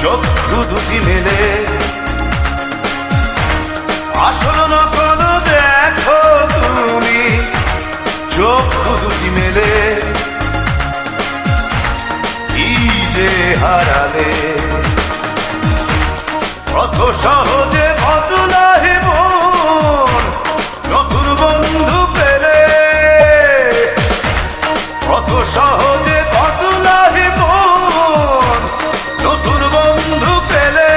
চক্ষু দুটি মেলে আসল নকল দেখো তুমি, চক্ষু দুটি মেলে কি যে হারালে। কত সহজে বদলাহে মন নতুন বন্ধু পেলে, কত সহজে বদলাহে মন নতুন বন্ধু পেলে।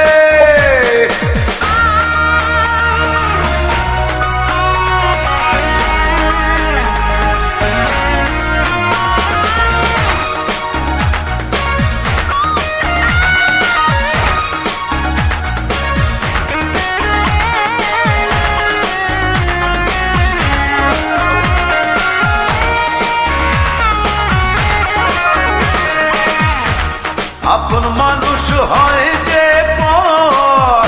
আপন মানুষ হয় যে পর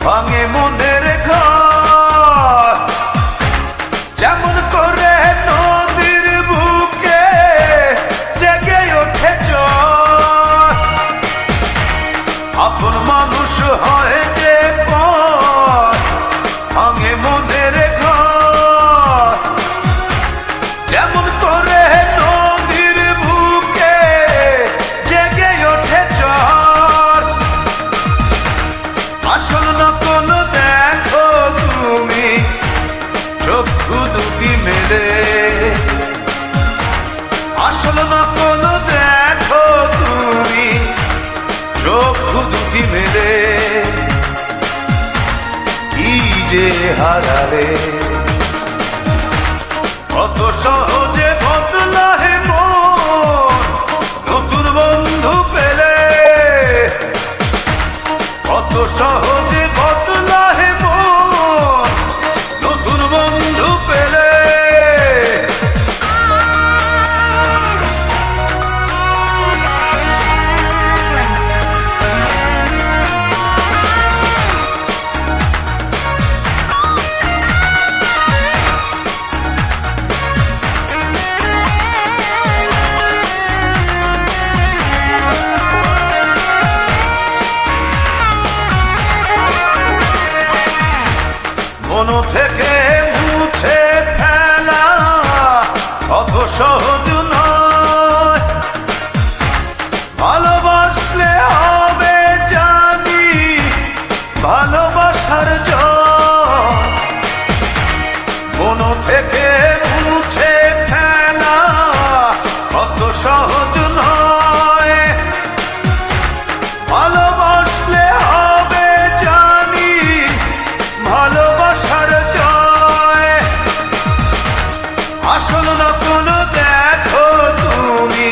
ভাঙে মনের ঘর, যেমন করে নদীর বুকে জেগে ওঠে ঝড়। আপন মানুষ হয় যে পর ভাঙে মনের ঘর, যেমন করে নদীর বুকে জেগে ওঠে ঝড়। আসল নকল দেখো তুমি, চক্ষু দুটি মেলে আসল নকল দেখো তুমি, চক্ষু দুটি মেলে কি যে হারালে। কত সহজে বদলাহে মন নতুন বন্ধু পেলে, কত সহজে বদলাহে মন নতুন বন্ধু পেলে। মন থেকে মুছে ফেলা অত সহজ নয়, ভালোবাসলে হবে জানি ভালোবাসার জয়। মন থেকে মুছে ফেলা অত সহজ নয়, ভালোবাসলে হবে জানি ভালোবাসার জয়। আসল নকল দেখো তুমি,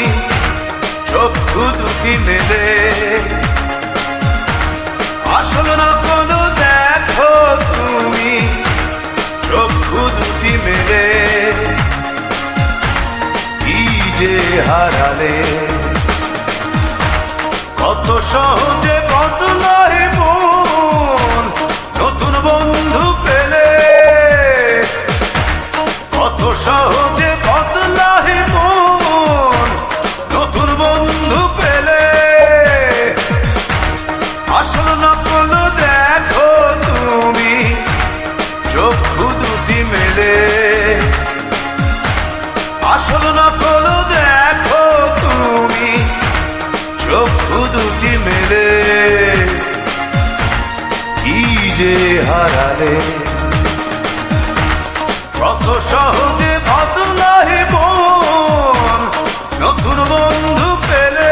চক্ষু দুটি মেলে আসল নকল দেখো তুমি, চক্ষু দুটি মেলে কি যে হারালে। কত সহজে বদলাহে মন নতুন বন্ধু পেলে, কত সহজে বদলাহে মন নতুন বন্ধু পেলে। আসল নকল দেখো তুমি, চক্ষু দুটি মেলে আসল নকল দেখো তুমি, চক্ষু দুটি মেলে কি যে হারালে। কত সহজে বদলাহে মন নতুন বন্ধু পেলে,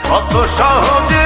কত সহজে